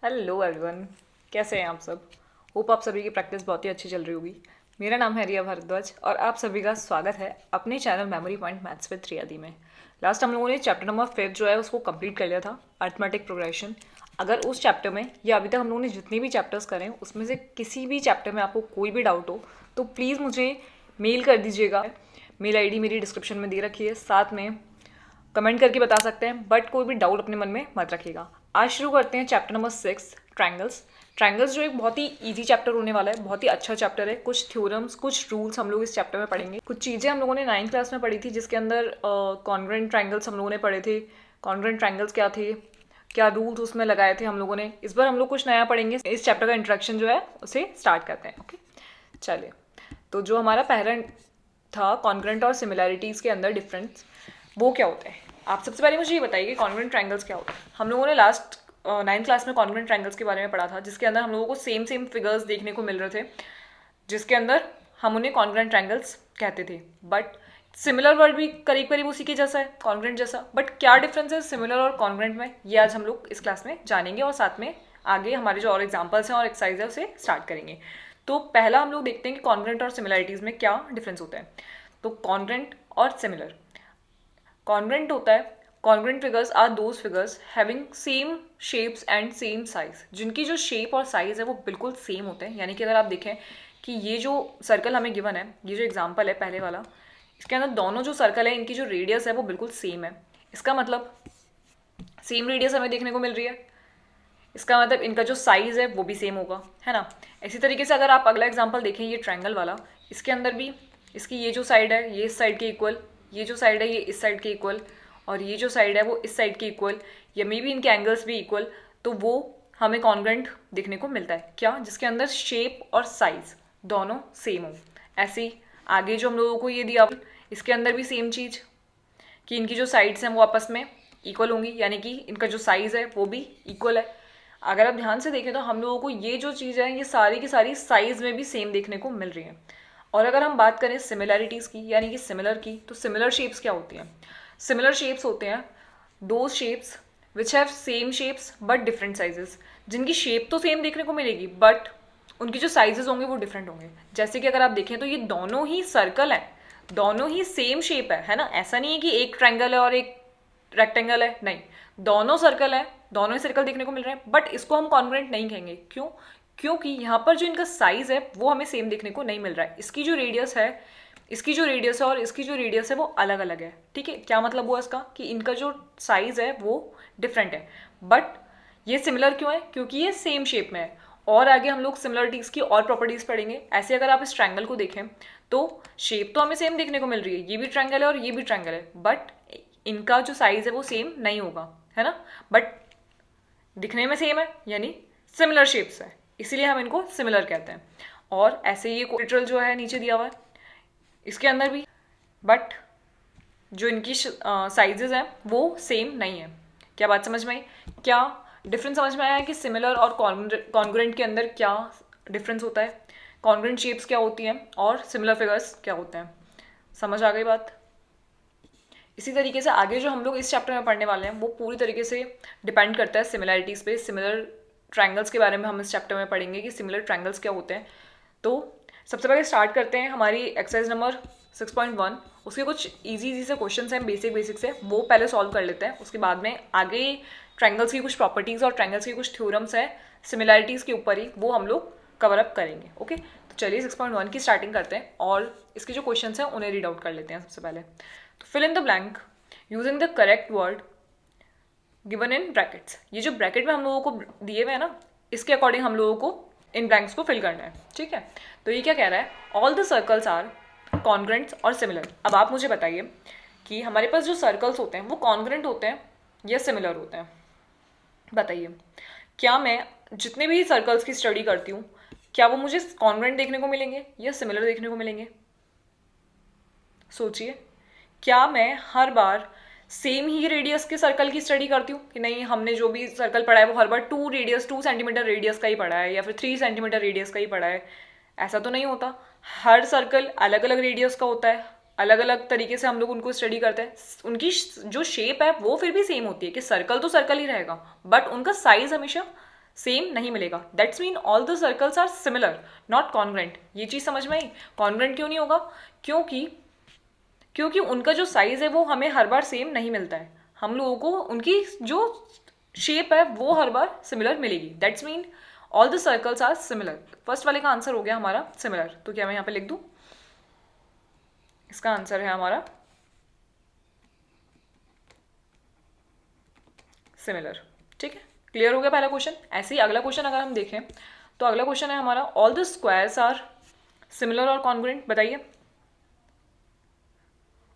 Hello everyone, कैसे हैं आप सब। होप आप सभी की प्रैक्टिस बहुत ही अच्छी चल रही होगी। मेरा नाम है रिया भारद्वाज और आप सभी का स्वागत है अपने channel memory point maths with Riyadi में। लास्ट हम लोगों ने चैप्टर नंबर 5 जो है उसको कंप्लीट कर लिया था, अर्थमेटिक प्रोग्रेशन। अगर उस चैप्टर में या अभी तक हम लोगों ने जितने भी चैप्टर्स करें उसमें से किसी भी चैप्टर में आपको कोई भी डाउट हो तो प्लीज़ मुझे मेल कर दीजिएगा। मेल आईडी मेरी डिस्क्रिप्शन में दे रखी है, साथ में कमेंट करके बता सकते हैं, बट कोई भी डाउट अपने मन में मत रखिएगा। आज शुरू करते हैं चैप्टर नंबर 6, ट्रायंगल्स। ट्रायंगल्स जो एक बहुत ही इजी चैप्टर होने वाला है, बहुत ही अच्छा चैप्टर है। कुछ थ्योरम्स, कुछ रूल्स हम लोग इस चैप्टर में पढ़ेंगे। कुछ चीज़ें हम लोगों ने 9th क्लास में पढ़ी थी, जिसके अंदर कॉन्ग्रुएंट ट्रायंगल्स हम लोगों ने पढ़े थे। कॉन्ग्रुएंट ट्रायंगल्स क्या थे, क्या रूल्स उसमें लगाए थे हम लोगों ने। इस बार हम लोग कुछ नया पढ़ेंगे। इस चैप्टर का इंट्रोडक्शन जो है उसे स्टार्ट करते हैं। ओके, चलिए। तो जो हमारा पहला था कॉन्ग्रुएंट और सिमिलैरिटीज़ के अंदर डिफरेंस, वो क्या होता है। आप सबसे पहले मुझे ये बताइए कि कॉन्ग्रुएंट ट्रायंगल्स क्या होता है। हम लोगों ने लास्ट 9th क्लास में कॉन्ग्रुएंट ट्रायंगल्स के बारे में पढ़ा था, जिसके अंदर हम लोगों को सेम फिगर्स देखने को मिल रहे थे, जिसके अंदर हम उन्हें कॉन्ग्रुएंट ट्रायंगल्स कहते थे। बट सिमिलर वर्ड भी करीब करीब उसी के जैसा है, कॉन्ग्रुएंट जैसा। बट क्या डिफरेंस है सिमिलर और कॉन्ग्रुएंट में, ये आज हम लोग इस क्लास में जानेंगे, और साथ में आगे हमारे जो और एग्जाम्पल्स हैं और एक्सरसाइज है उसे स्टार्ट करेंगे। तो पहला हम लोग देखते हैं कि कॉन्ग्रुएंट और सिमिलैरिटीज़ में क्या डिफरेंस होता है। तो कॉन्ग्रुएंट और सिमिलर। कॉन्ग्रुएंट होता है, congruent figures are those figures having same shapes and same size, जिनकी जो शेप और साइज है वो बिल्कुल सेम होते हैं। यानी कि अगर आप देखें कि ये जो सर्कल हमें गिवन है, ये जो एग्जांपल है पहले वाला, इसके अंदर दोनों जो सर्कल है इनकी जो रेडियस है वो बिल्कुल सेम है। इसका मतलब सेम रेडियस हमें देखने को मिल रही है, इसका मतलब इनका जो साइज़ है वो भी सेम होगा, है ना। इसी तरीके से अगर आप अगला एग्जाम्पल देखें, ये ट्रायंगल वाला, इसके अंदर भी इसकी ये जो साइड है ये इस साइड के इक्वल, ये जो साइड है ये इस साइड के इक्वल, और ये जो साइड है वो इस साइड के इक्वल, या मे बी इनके एंगल्स भी इक्वल। तो वो हमें कॉन्ग्रुएंट देखने को मिलता है, क्या, जिसके अंदर शेप और साइज दोनों सेम हो। ऐसे ही आगे जो हम लोगों को ये दिया, इसके अंदर भी सेम चीज़ कि इनकी जो साइड्स हैं वो आपस में इक्वल होंगी, यानी कि इनका जो साइज़ है वो भी इक्वल है। अगर आप ध्यान से देखें तो हम लोगों को ये जो चीज़ है ये सारी की सारी साइज़ में भी सेम देखने को मिल रही है। और अगर हम बात करें सिमिलैरिटीज़ की, यानी कि सिमिलर की, तो सिमिलर शेप्स क्या होती हैं। सिमिलर शेप्स होते हैं दो shapes which have same shapes but different sizes, जिनकी शेप तो सेम देखने को मिलेगी बट उनकी जो साइजेस होंगे वो डिफरेंट होंगे। जैसे कि अगर आप देखें तो ये दोनों ही सर्कल हैं, दोनों ही सेम शेप है ना। ऐसा नहीं है कि एक ट्रायंगल है और एक रेक्टेंगल है, नहीं, दोनों सर्कल है, दोनों ही सर्कल देखने को मिल रहे हैं, बट इसको हम कॉन्ग्रुएंट नहीं कहेंगे। क्यों? क्योंकि यहाँ पर जो इनका साइज है वो हमें सेम देखने को नहीं मिल रहा है। इसकी जो रेडियस है, इसकी जो रेडियस है और इसकी जो रेडियस है वो अलग अलग है। ठीक है, क्या मतलब हुआ इसका कि इनका जो साइज है वो डिफरेंट है, बट ये सिमिलर क्यों है, क्योंकि ये सेम शेप में है। और आगे हम लोग सिमिलरिटीज़ की और प्रॉपर्टीज़ पढ़ेंगे। ऐसे अगर आप इस ट्रायंगल को देखें तो शेप तो हमें सेम देखने को मिल रही है, ये भी ट्रायंगल है और ये भी ट्रायंगल है, बट इनका जो साइज है वो सेम नहीं होगा, है ना। बट दिखने में सेम है, यानी सिमिलर शेप्स है, इसीलिए हम इनको सिमिलर कहते हैं। और ऐसे ये कोलेटरल जो है नीचे दिया हुआ है, इसके अंदर भी, बट जो इनकी साइजेस हैं वो सेम नहीं है। क्या बात समझ में आई? क्या डिफरेंस समझ में आया कि सिमिलर और कॉन्ग्रुएंट के अंदर क्या डिफरेंस होता है, कॉन्ग्रुएंट शेप्स क्या होती हैं और सिमिलर फिगर्स क्या होते हैं। समझ आ गई बात? इसी तरीके से आगे जो हम लोग इस चैप्टर में पढ़ने वाले हैं वो पूरी तरीके से डिपेंड करता है सिमिलैरिटीज़ पे। सिमिलर ट्रायंगल्स के बारे में हम इस चैप्टर में पढ़ेंगे कि सिमिलर ट्रायंगल्स क्या होते हैं। तो सबसे पहले स्टार्ट करते हैं हमारी एक्सरसाइज नंबर 6.1। उसके कुछ इजी से क्वेश्चंस हैं, बेसिक से, वो पहले सॉल्व कर लेते हैं। उसके बाद में आगे ट्रायंगल्स की कुछ प्रॉपर्टीज़ और ट्रायंगल्स की कुछ थ्योरम्स हैं सिमिलैरिटीज़ के ऊपर ही, वो हम लोग कवर अप करेंगे। ओके, तो चलिए 6.1 की स्टार्टिंग करते हैं और इसके जो क्वेश्चन हैं उन्हें रीड आउट कर लेते हैं। सबसे पहले तो fill in the blank using the correct word given in brackets. ये जो ब्रैकेट में हम लोगों को दिए हुए हैं ना, इसके अकॉर्डिंग हम लोगों को इन ब्लैंक्स को फिल करना है। ठीक है, तो ये क्या कह रहा है, all the circles are congruent और सिमिलर। अब आप मुझे बताइए कि हमारे पास जो सर्कल्स होते हैं वो कॉन्ग्रुएंट होते हैं या सिमिलर होते हैं। बताइए, क्या मैं जितने भी सर्कल्स की स्टडी करती हूँ क्या वो मुझे कॉन्ग्रुएंट देखने को मिलेंगे या सिमिलर देखने को मिलेंगे? सोचिए, क्या मैं हर बार सेम ही रेडियस के सर्कल की स्टडी करती हूँ कि नहीं, हमने जो भी सर्कल पढ़ा है वो हर बार 2 सेंटीमीटर रेडियस का ही पढ़ा है या फिर 3 सेंटीमीटर रेडियस का ही पढ़ा है? ऐसा तो नहीं होता। हर सर्कल अलग अलग रेडियस का होता है, अलग अलग तरीके से हम लोग उनको स्टडी करते हैं। उनकी जो शेप है वो फिर भी सेम होती है कि सर्कल तो सर्कल ही रहेगा, बट उनका साइज हमेशा सेम नहीं मिलेगा। That's mean all the circles are similar not congruent. ये चीज़ समझ में आई? कॉन्ग्रेंट क्यों नहीं होगा? क्योंकि क्योंकि उनका जो साइज है वो हमें हर बार सेम नहीं मिलता है। हम लोगों को उनकी जो शेप है वो हर बार सिमिलर मिलेगी। That's mean all the circles are similar. First वाले का आंसर हो गया हमारा सिमिलर। तो क्या मैं यहाँ पे लिख दूँ? इसका आंसर है हमारा सिमिलर। ठीक है, क्लियर हो गया पहला क्वेश्चन। ऐसे ही अगला क्वेश्चन अगर हम देखें तो अगला क्वेश्चन है हमारा all the squares are similar और कॉन्ग्रुएंट। बताइए,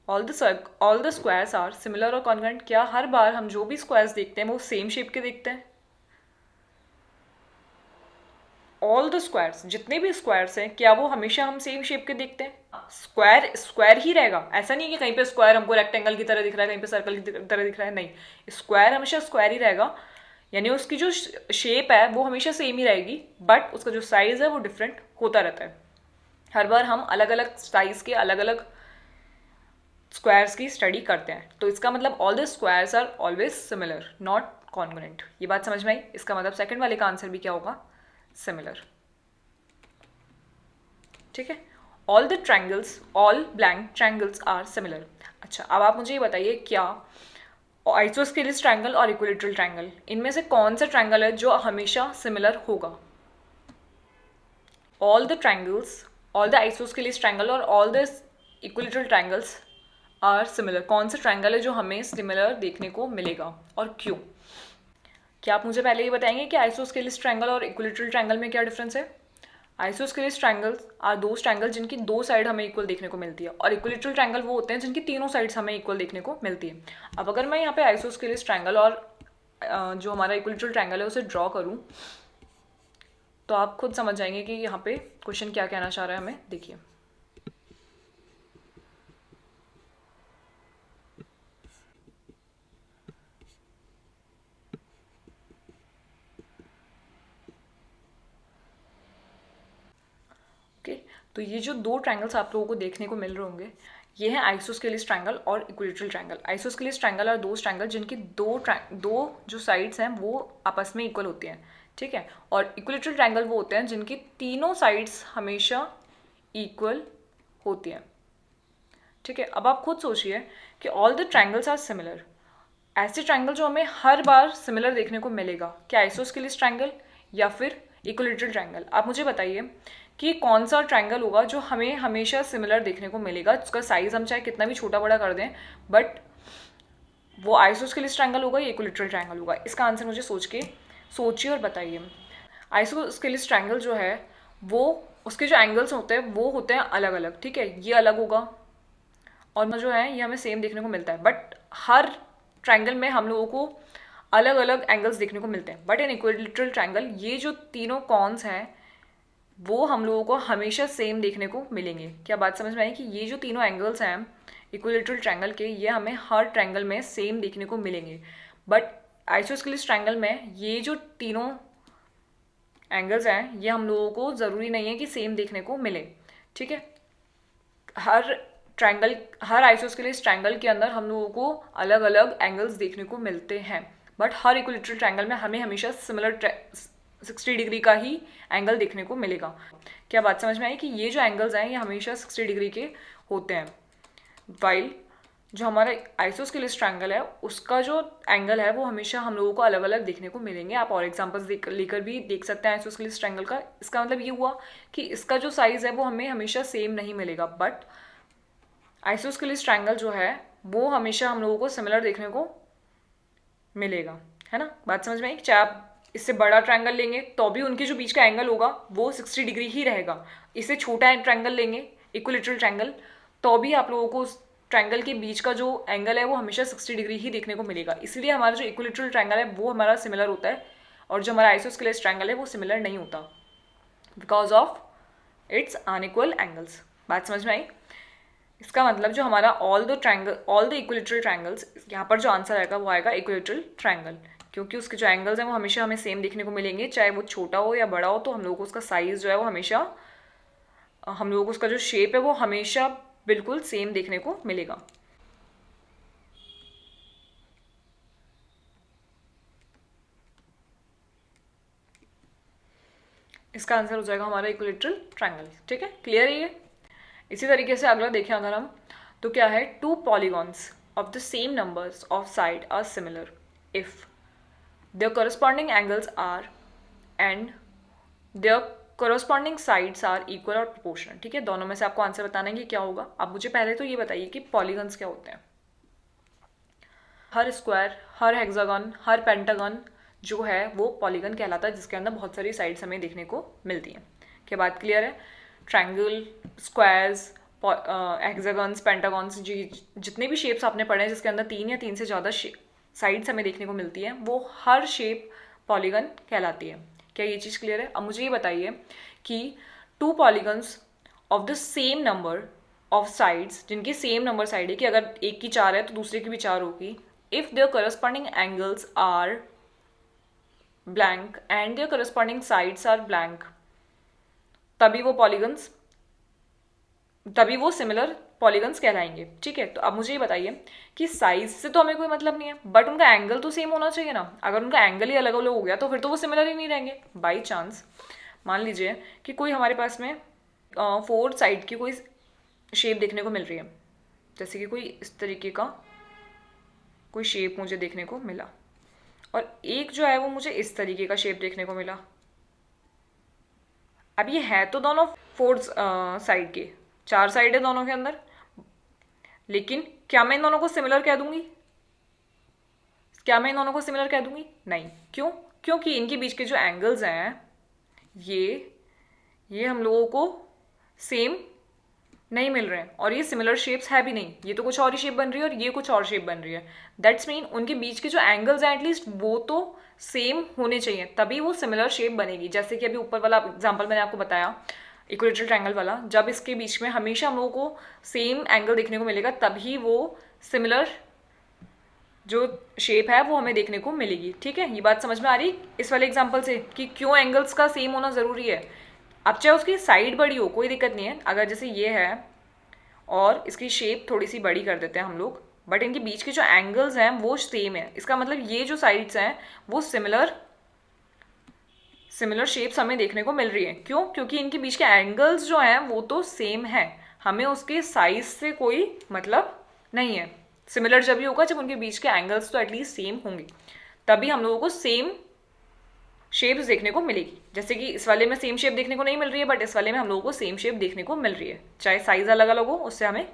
all the squares are similar और कॉन्ग्रुएंट। क्या हर बार हम जो भी स्क्वायर्स देखते हैं वो सेम शेप के देखते हैं? ऑल द स्क्वायर्स, जितने भी स्क्वायर्स हैं, क्या वो हमेशा हम सेम शेप के देखते हैं? स्क्वायर स्क्वायर ही रहेगा। ऐसा नहीं है कि कहीं पे स्क्वायर हमको रेक्टेंगल की तरह दिख रहा है, कहीं पे सर्कल की तरह दिख रहा है। नहीं, स्क्वायर हमेशा स्क्वायर ही रहेगा, यानी उसकी जो शेप है वो हमेशा सेम ही रहेगी, बट उसका जो साइज है वो डिफरेंट होता रहता है। हर बार हम अलग अलग साइज के अलग अलग स्क्वायर्स की स्टडी करते हैं। तो इसका मतलब all the squares are always similar not congruent. ये बात समझ में आई? इसका मतलब सेकंड वाले का आंसर भी क्या होगा? सिमिलर। ठीक है, all the triangles, all blank triangles are similar. अच्छा, अब आप मुझे ये बताइए, क्या आइसोस्केलिस ट्रायंगल और इक्विलेटरल ट्रायंगल, इनमें से कौन सा ट्रायंगल है जो हमेशा सिमिलर होगा? All the triangles, all the isosceles triangle और all the equilateral triangles are similar. कौन सा ट्रायंगल है जो हमें सिमिलर देखने को मिलेगा और क्यों? क्या आप मुझे पहले ये बताएंगे कि आइसोस्केलिस ट्रायंगल और इक्विलेटरल ट्रायंगल में क्या डिफरेंस है? Isosceles triangles are those triangle जिनकी दो साइड हमें इक्वल देखने को मिलती है, और इक्विलेटरल ट्रायंगल वो होते हैं जिनकी तीनों साइड्स हमें इक्वल देखने को मिलती है। अब अगर मैं यहाँ पे आइसोस्केलिस ट्रायंगल और जो हमारा इक्विलेटरल ट्रायंगल है उसे ड्रॉ करूँ तो आप खुद समझ जाएंगे कि यहाँ पे क्वेश्चन क्या कहना चाह रहा है हमें। देखिए, ओके, तो ये जो दो ट्रायंगल्स आप लोगों को देखने को मिल रहे होंगे, ये है आइसोस्केलिस ट्रायंगल और इक्विलेटरल ट्रायंगल। आइसोस्केलिस ट्रायंगल और दो ट्रायंगल जिनकी दो जो साइड्स हैं वो आपस में इक्वल होती हैं। ठीक है, और इक्विलेटरल ट्रायंगल वो होते हैं जिनकी तीनों साइड्स हमेशा इक्वल होती हैं। ठीक है, अब आप खुद सोचिए कि all the triangles are similar. ऐसे ट्रायंगल जो हमें हर बार सिमिलर देखने को मिलेगा, क्या आइसोस्केलिस ट्रायंगल या फिर इक्विलेटरल ट्रायंगल? आप मुझे बताइए कि कौन सा ट्रायंगल होगा जो हमें हमेशा सिमिलर देखने को मिलेगा, उसका साइज हम चाहे कितना भी छोटा बड़ा कर दें, बट वो आइसोस्केलिस ट्रायंगल होगा या इक्विलेटरल ट्रायंगल होगा? इसका आंसर मुझे सोचिए और बताइए। आइसोस्केलिस ट्रायंगल जो है वो उसके जो एंगल्स होते हैं वो होते हैं अलग अलग। ठीक है, ये अलग होगा और जो है ये हमें सेम देखने को मिलता है, बट हर ट्रायंगल में हम लोगों को अलग अलग एंगल्स देखने को मिलते हैं। बट इन इक्विलेटरल ट्रायंगल ये जो तीनों कॉन्स हैं वो हम लोगों को हमेशा सेम देखने को मिलेंगे। क्या बात समझ में आई कि ये जो तीनों एंगल्स हैं इक्विलेटरल ट्रायंगल के, ये हमें हर ट्रायंगल में सेम देखने को मिलेंगे, बट आइसोस्केलिस ट्रायंगल में ये जो तीनों एंगल्स हैं ये हम लोगों को ज़रूरी नहीं है कि सेम देखने को मिले। ठीक है, हर आइसोस्केलिस ट्रायंगल के अंदर हम लोगों को अलग अलग एंगल्स देखने को मिलते हैं, बट हर इक्विलेटरल ट्रायंगल में हमें हमेशा सिमिलर 60 डिग्री का ही एंगल देखने को मिलेगा। क्या बात समझ में आई कि ये जो एंगल्स हैं ये हमेशा 60 डिग्री के होते हैं, वाइल जो हमारा आइसोस्केलिस ट्रायंगल है उसका जो एंगल है वो हमेशा हम लोगों को अलग अलग देखने को मिलेंगे। आप और एग्जांपल्स लेकर भी देख सकते हैं आइसोस्केलिस ट्रायंगल का। इसका मतलब ये हुआ कि इसका जो साइज है वो हमें हमेशा सेम नहीं मिलेगा, बट आइसोस्केलिस ट्रायंगल जो है वो हमेशा हम लोगों को सिमिलर देखने को मिलेगा, है ना? बात समझ में आई? चाहे आप इससे बड़ा ट्रायंगल लेंगे तो भी उनके जो बीच का एंगल होगा वो 60 डिग्री ही रहेगा। इससे छोटा ट्रायंगल लेंगे इक्विलेटरल ट्रायंगल तो भी आप लोगों को उस ट्रायंगल के बीच का जो एंगल है वो हमेशा 60 डिग्री ही देखने को मिलेगा। इसलिए हमारा जो इक्विलेटरल ट्रायंगल है वो हमारा सिमिलर होता है, और जो हमारा आइसोस्केलिस ट्रायंगल है वो सिमिलर नहीं होता because of its unequal angles. बात समझ में आई? इसका मतलब जो हमारा ऑल द इक्विलेटरल ट्रायंगल्स, यहाँ पर जो आंसर आएगा वो आएगा इक्विलेटरल ट्रायंगल, क्योंकि उसके जो एंगल्स हैं वो हमेशा हमें सेम देखने को मिलेंगे, चाहे वो छोटा हो या बड़ा हो। तो हम लोगों को उसका साइज जो है वो हमेशा, हम लोगों को उसका जो शेप है वो हमेशा बिल्कुल सेम देखने को मिलेगा। इसका आंसर हो जाएगा हमारा इक्विलेटरल ट्रायंगल। ठीक है, क्लियर है ये। इसी तरीके से अगला देखें अगर हम, तो क्या है, two polygons of the same numbers of side are similar if their corresponding angles are and their corresponding sides are equal और proportional। ठीक है, दोनों में से आपको आंसर बताना है कि क्या होगा। अब मुझे पहले तो ये बताइए कि पॉलीगन्स क्या होते हैं। हर स्क्वायर, हर हेक्सागन, हर पेंटागन जो है वो पॉलीगन कहलाता है, जिसके अंदर बहुत सारी साइड्स हमें देखने को मिलती हैं। क्या बात क्लियर है? ट्रायंगल, स्क्वायर्स, हेक्सागन्स, पेंटागन्स, जी जितने भी शेप्स आपने पढ़े हैं जिसके अंदर 3 या 3 से ज़्यादा साइड्स हमें देखने को मिलती हैं, वो हर शेप पॉलीगन कहलाती है। क्या ये चीज़ क्लियर है? अब मुझे ये बताइए कि to polygons of the same number of sides, जिनकी सेम नंबर साइड है, कि अगर एक की 4 है तो दूसरे की भी 4 होगी, if their corresponding angles are blank and their corresponding sides are blank, तभी वो सिमिलर पॉलीगन्स कहलाएंगे। ठीक है, तो अब मुझे ये बताइए कि साइज से तो हमें कोई मतलब नहीं है, बट उनका एंगल तो सेम होना चाहिए ना। अगर उनका एंगल ही अलग अलग हो गया तो फिर तो वो सिमिलर ही नहीं रहेंगे। बाई चांस मान लीजिए कि कोई हमारे पास में 4 साइड की कोई शेप देखने को मिल रही है, जैसे कि कोई इस तरीके का कोई शेप मुझे देखने को मिला, और एक जो है वो मुझे इस तरीके का शेप देखने को मिला। अब ये है तो दोनों 4 साइड के, 4 साइड है दोनों के अंदर, लेकिन क्या मैं इन दोनों को सिमिलर कह दूंगी? नहीं। क्यों? क्योंकि इनके बीच के जो एंगल्स हैं ये हम लोगों को सेम नहीं मिल रहे हैं, और ये सिमिलर शेप्स है भी नहीं। ये तो कुछ और ही शेप बन रही है और ये कुछ और शेप बन रही है। दैट्स मीन उनके बीच के जो एंगल्स हैं एटलीस्ट वो तो सेम होने चाहिए, तभी वो सिमिलर शेप बनेगी। जैसे कि अभी ऊपर वाला एग्जाम्पल मैंने आपको बताया, इक्विलेटरल ट्रायंगल वाला, जब इसके बीच में हमेशा हम लोगों को सेम एंगल देखने को मिलेगा, तभी वो सिमिलर जो शेप है वो हमें देखने को मिलेगी। ठीक है, ये बात समझ में आ रही इस वाले एग्जाम्पल से कि क्यों एंगल्स का सेम होना ज़रूरी है। अब चाहे उसकी साइड बड़ी हो, कोई दिक्कत नहीं है। अगर जैसे ये है और इसकी शेप थोड़ी सी बड़ी कर देते हैं हम लोग, बट इनके बीच के जो एंगल्स हैं वो सेम है, इसका मतलब ये जो साइड्स हैं वो सिमिलर शेप्स हमें देखने को मिल रही है। क्यों? क्योंकि इनके बीच के एंगल्स जो हैं वो तो सेम है, हमें उसके साइज से कोई मतलब नहीं है। सिमिलर जब भी होगा जब उनके बीच के एंगल्स तो एटलीस्ट सेम होंगे, तभी हम लोगों को सेम शेप्स देखने को मिलेगी। जैसे कि इस वाले में सेम शेप देखने को नहीं मिल रही है, बट इस वाले में हम लोगों को सेम शेप देखने को मिल रही है, चाहे साइज अलग अलग हो, उससे हमें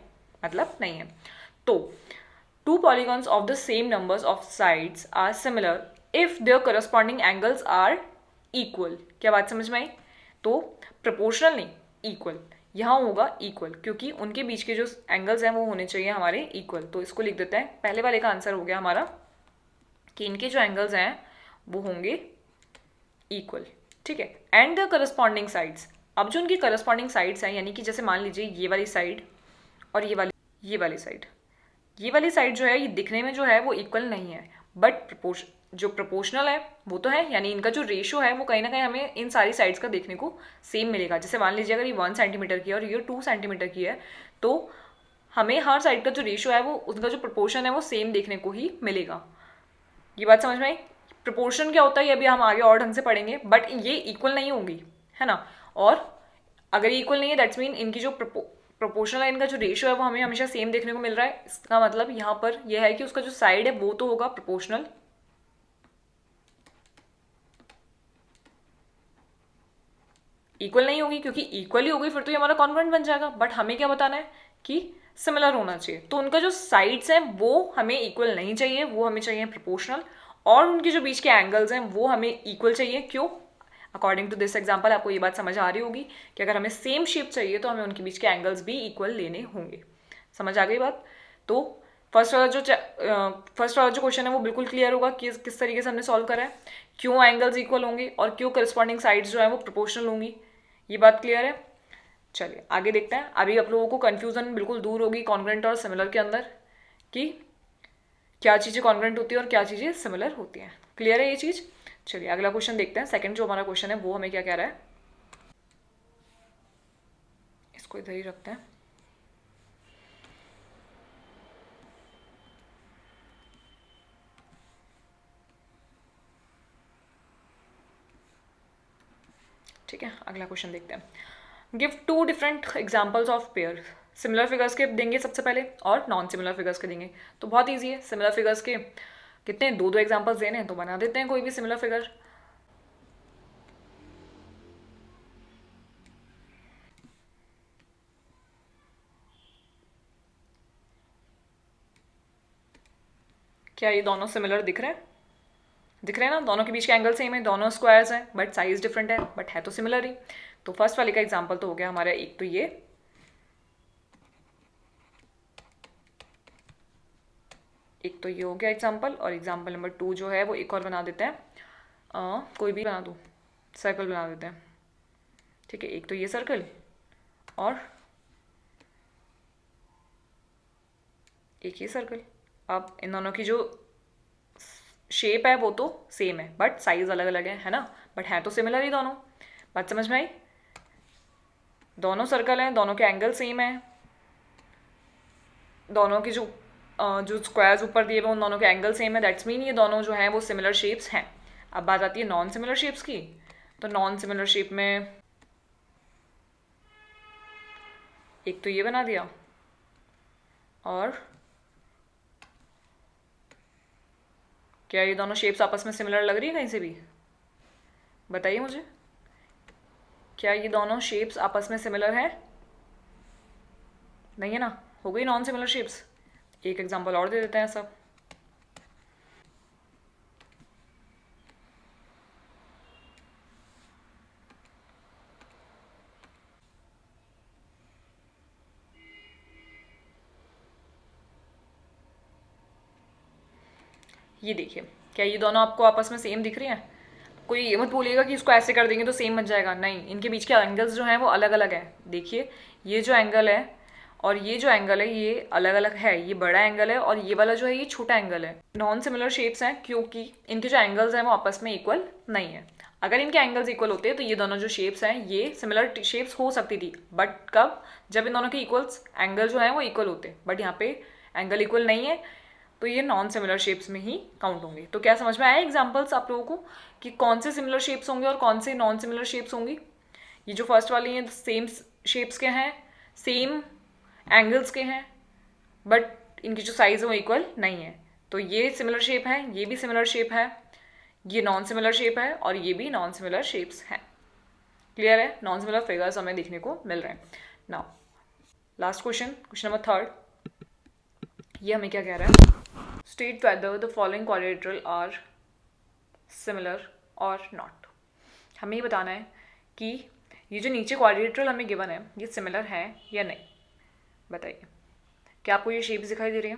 मतलब नहीं है। तो two polygons of the same numbers of sides are similar if their corresponding angles are equal. क्या बात समझ में आई? तो प्रोपोर्शनल नहीं, इक्वल। यहाँ होगा इक्वल, क्योंकि उनके बीच के जो एंगल्स हैं वो होने चाहिए हमारे इक्वल। तो इसको लिख देते हैं, पहले वाले का आंसर हो गया हमारा कि इनके जो एंगल्स हैं वो होंगे इक्वल। ठीक है, एंड द करस्पॉन्डिंग साइड्स। अब जो उनकी करस्पॉन्डिंग साइड्स हैं, यानी कि जैसे मान लीजिए ये वाली साइड और ये वाली साइड, ये वाली साइड जो है ये दिखने में जो है वो इक्वल नहीं है, बट जो प्रोपोर्शनल है वो तो है, यानी इनका जो रेशो है वो कहीं ना कहीं हमें इन सारी साइड्स का देखने को सेम मिलेगा। जैसे मान लीजिए अगर ये 1 सेंटीमीटर की है और ये 2 सेंटीमीटर की है, तो हमें हर साइड का जो रेशो है वो उसका जो प्रोपोर्शन है वो सेम देखने को ही मिलेगा। ये बात समझ में आई? प्रोपोर्शन क्या होता है ये अभी हम आगे और ढंग से पढ़ेंगे, बट ये इक्वल नहीं होंगी, है ना। और अगर ये इक्वल नहीं है दैट्स मीन इनकी जो प्रोपोर्शनल है, इनका जो रेशियो है वो हमें हमेशा सेम देखने को मिल रहा है। इसका मतलब यहाँ पर यह है कि उसका जो साइड है वो तो होगा प्रोपोर्शनल, इक्वल नहीं होगी, क्योंकि इक्वल ही होगी फिर तो ये हमारा कॉन्ग्रुएंट बन जाएगा। बट हमें क्या बताना है कि सिमिलर होना चाहिए। तो उनका जो साइड्स हैं वो हमें इक्वल नहीं चाहिए, वो हमें चाहिए प्रोपोर्शनल, और उनके जो बीच के एंगल्स हैं वो हमें इक्वल चाहिए। क्यों? अकॉर्डिंग टू दिस एग्जाम्पल आपको ये बात समझ आ रही होगी कि अगर हमें सेम शेप चाहिए तो हमें उनके बीच के एंगल्स भी इक्वल लेने होंगे। समझ आ गई बात? तो फर्स्ट वाला जो क्वेश्चन है वो बिल्कुल क्लियर होगा कि किस तरीके से हमने सॉल्व करा है, क्यों एंगल्स इक्वल होंगे और क्यों करस्पॉन्डिंग साइड्स जो है वो प्रोपोर्शनल होंगी। ये बात क्लियर है? चलिए आगे देखते हैं। अभी आप लोगों को कंफ्यूजन बिल्कुल दूर होगी कॉन्ग्रुएंट और सिमिलर के अंदर कि क्या चीज़ें कॉन्ग्रुएंट होती है और क्या चीज़ें सिमिलर होती हैं। क्लियर है ये चीज़? चलिए अगला क्वेश्चन देखते हैं। सेकंड जो हमारा क्वेश्चन है वो हमें क्या कह रहा है, इसको इधर ही रखते हैं। ठीक है, अगला क्वेश्चन देखते हैं। Give 2 different examples of pair. Similar figures के देंगे सबसे पहले और नॉन सिमिलर फिगर्स के देंगे। तो बहुत ईजी है, सिमिलर फिगर्स के कितने 2 एग्जाम्पल्स देने हैं तो बना देते हैं कोई भी सिमिलर फिगर। क्या ये दोनों सिमिलर दिख रहे हैं? दिख रहे हैं ना, दोनों के बीच के एंगल सेम है, दोनों स्क्वायर्स हैं, बट साइज डिफरेंट है, बट है तो सिमिलर ही। तो फर्स्ट वाले का एग्जांपल तो हो गया हमारा, एक तो ये, एक तो ये हो गया एग्जांपल, और एग्जांपल नंबर 2 जो है वो एक और बना देते हैं। कोई भी बना दूँ, सर्कल बना देते हैं। ठीक है, एक तो ये सर्कल और एक ये सर्कल। अब इन दोनों की जो शेप है वो तो सेम है, बट साइज अलग अलग है ना, बट है तो सिमिलर ही दोनों। बात समझ में आई? दोनों सर्कल हैं, दोनों के एंगल सेम है, दोनों की जो स्क्वायर्स ऊपर दिए हुए उन दोनों के एंगल सेम है, दैट्स मीन ये दोनों जो हैं वो सिमिलर शेप्स हैं। अब बात आती है नॉन सिमिलर शेप्स की। तो नॉन सिमिलर शेप में एक तो ये बना दिया, और क्या ये दोनों शेप्स आपस में सिमिलर लग रही है कहीं से भी? बताइए मुझे, क्या ये दोनों शेप्स आपस में सिमिलर है? नहीं है ना, हो गई नॉन सिमिलर शेप्स। एक एग्जांपल और दे देते हैं सब। ये देखिए, क्या ये दोनों आपको आपस में सेम दिख रही हैं? कोई ये मत बोलिएगा कि इसको ऐसे कर देंगे तो सेम बन जाएगा, नहीं, इनके बीच के एंगल्स जो हैं वो अलग अलग हैं। देखिए, ये जो एंगल है और ये जो एंगल है ये अलग अलग है, ये बड़ा एंगल है और ये वाला जो है ये छोटा एंगल है। नॉन सिमिलर शेप्स हैं क्योंकि इनके जो एंगल्स हैं वो आपस में इक्वल नहीं है। अगर इनके एंगल्स इक्वल होते तो ये दोनों जो शेप्स हैं ये सिमिलर शेप्स हो सकती थी, बट कब? जब इन दोनों के इक्वल्स एंगल जो है वो इक्वल होते, बट यहाँ पे एंगल इक्वल नहीं है, तो ये नॉन सिमिलर शेप्स में ही काउंट होंगे। तो क्या समझ में आया एग्जांपल्स आप लोगों को कि कौन से सिमिलर शेप्स होंगे और कौन से नॉन सिमिलर शेप्स होंगी? ये जो फर्स्ट वाली हैं सेम शेप्स के हैं, सेम एंगल्स के हैं, बट इनकी जो साइज है वो इक्वल नहीं है, तो ये सिमिलर शेप है, ये भी सिमिलर शेप है, ये नॉन सिमिलर शेप है और ये भी नॉन सिमिलर शेप्स हैं। क्लियर है? नॉन सिमिलर फिगर्स हमें देखने को मिल रहे हैं। Now last question, question number 3, ये हमें क्या कह रहा है? State whether the following quadrilateral are similar और नॉट। हमें ये बताना है कि ये जो नीचे क्वाड्रिलेटरल हमें गिवन है ये सिमिलर है या नहीं। बताइए, क्या आपको ये शेप्स दिखाई दे रही है?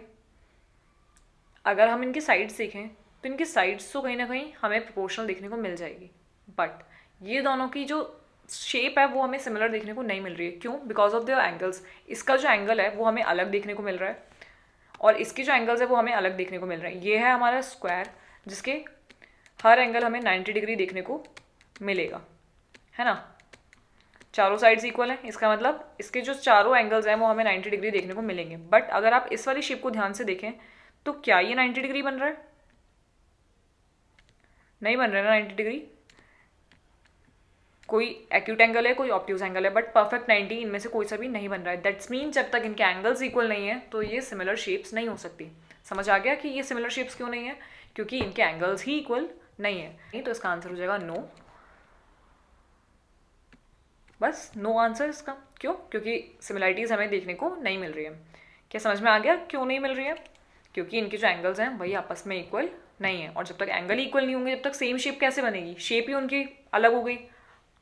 अगर हम इनके साइड्स देखें तो इनके साइड्स तो कहीं ना कहीं हमें प्रोपोर्शनल देखने को मिल जाएगी, बट ये दोनों की जो शेप है वो हमें सिमिलर देखने को नहीं मिल रही है। क्यों? Because of the angles. इसका जो एंगल है वो हमें अलग देखने को मिल रहा है और इसके जो एंगल्स है वो हमें अलग देखने को मिल रहे हैं। ये है हमारा स्क्वायर जिसके हर एंगल हमें 90 डिग्री देखने को मिलेगा, है ना। चारों साइड्स इक्वल हैं, इसका मतलब इसके जो चारों एंगल्स हैं वो हमें 90 डिग्री देखने को मिलेंगे। बट अगर आप इस वाली शेप को ध्यान से देखें तो क्या ये 90 डिग्री बन रहा है? नहीं बन रहा है ना 90 डिग्री। कोई एक्यूट एंगल है, कोई ऑब्ट्यूज एंगल है, बट परफेक्ट 90 इनमें से कोई सा भी नहीं बन रहा है। दैट्स मीन जब तक इनके एंगल्स इक्वल नहीं है तो ये सिमिलर शेप्स नहीं हो सकती। समझ आ गया कि ये सिमिलर शेप्स क्यों नहीं है? क्योंकि इनके एंगल्स ही इक्वल नहीं है। नहीं तो इसका आंसर हो जाएगा नो। बस नो आंसर इसका। क्यों? क्योंकि सिमिलरिटीज़ हमें देखने को नहीं मिल रही है। क्या समझ में आ गया क्यों नहीं मिल रही है? क्योंकि इनके जो एंगल्स हैं वही आपस में इक्वल नहीं है, और जब तक एंगल इक्वल नहीं होंगे जब तक सेम शेप कैसे बनेगी? शेप ही उनकी अलग हो गई,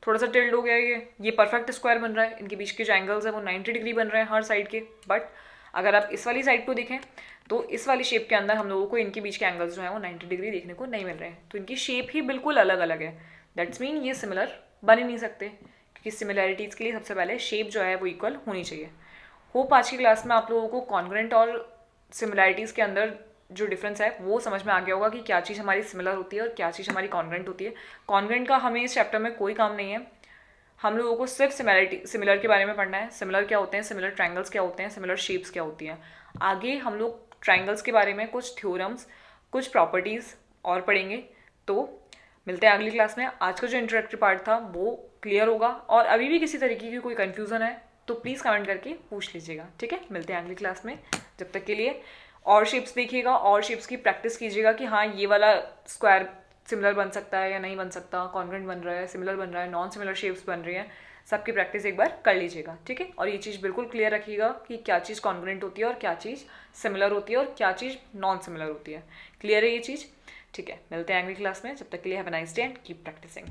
थोड़ा सा टिल्ड हो गया। ये परफेक्ट स्क्वायर बन रहा है, इनके बीच के जो एंगल्स है वो 90 डिग्री बन रहे हैं हर साइड के। बट अगर आप इस वाली साइड को देखें तो इस वाली शेप के अंदर हम लोगों को इनके बीच के एंगल्स जो हैं वो 90 डिग्री देखने को नहीं मिल रहे हैं, तो इनकी शेप ही बिल्कुल अलग अलग है। दैट्स मीन ये सिमिलर बन ही नहीं सकते, क्योंकि सिमिलैरिटीज़ के लिए सबसे पहले शेप जो है वो इक्वल होनी चाहिए। होप आज की क्लास में आप लोगों को कॉन्ग्रुएंट और सिमिलैरिटीज़ के अंदर जो डिफरेंस है वो समझ में आ गया होगा कि क्या चीज़ हमारी सिमिलर होती है और क्या चीज़ हमारी कॉन्ग्रुएंट होती है। कॉन्ग्रुएंट का हमें इस चैप्टर में कोई काम नहीं है, हम लोगों को सिर्फ सिमिलर के बारे में पढ़ना है। सिमिलर क्या होते हैं, सिमिलर ट्रायंगल्स क्या होते हैं, सिमिलर शेप्स क्या होती हैं। आगे हम लोग ट्रायंगल्स के बारे में कुछ थ्योरम्स, कुछ प्रॉपर्टीज़ और पढ़ेंगे। तो मिलते हैं अगली क्लास में। आज का जो इंट्रोडक्टरी पार्ट था वो क्लियर होगा, और अभी भी किसी तरीके की कोई कन्फ्यूज़न है तो प्लीज़ कमेंट करके पूछ लीजिएगा, ठीक है। मिलते हैं अगली क्लास में, जब तक के लिए और शेप्स देखिएगा और शेप्स की प्रैक्टिस कीजिएगा कि हाँ ये वाला स्क्वायर सिमिलर बन सकता है या नहीं बन सकता, कॉन्ग्रुएंट बन रहा है, सिमिलर बन रहा है, नॉन सिमिलर शेप्स बन रही हैं, सबकी प्रैक्टिस एक बार कर लीजिएगा, ठीक है। और ये चीज़ बिल्कुल क्लियर रखिएगा कि क्या चीज़ कॉन्ग्रुएंट होती है और क्या चीज़ सिमिलर होती है और क्या चीज़ नॉन सिमिलर होती है। क्लियर है ये चीज़, ठीक है। मिलते हैं अगली क्लास में, जब तक के लिए have a nice day and keep practising.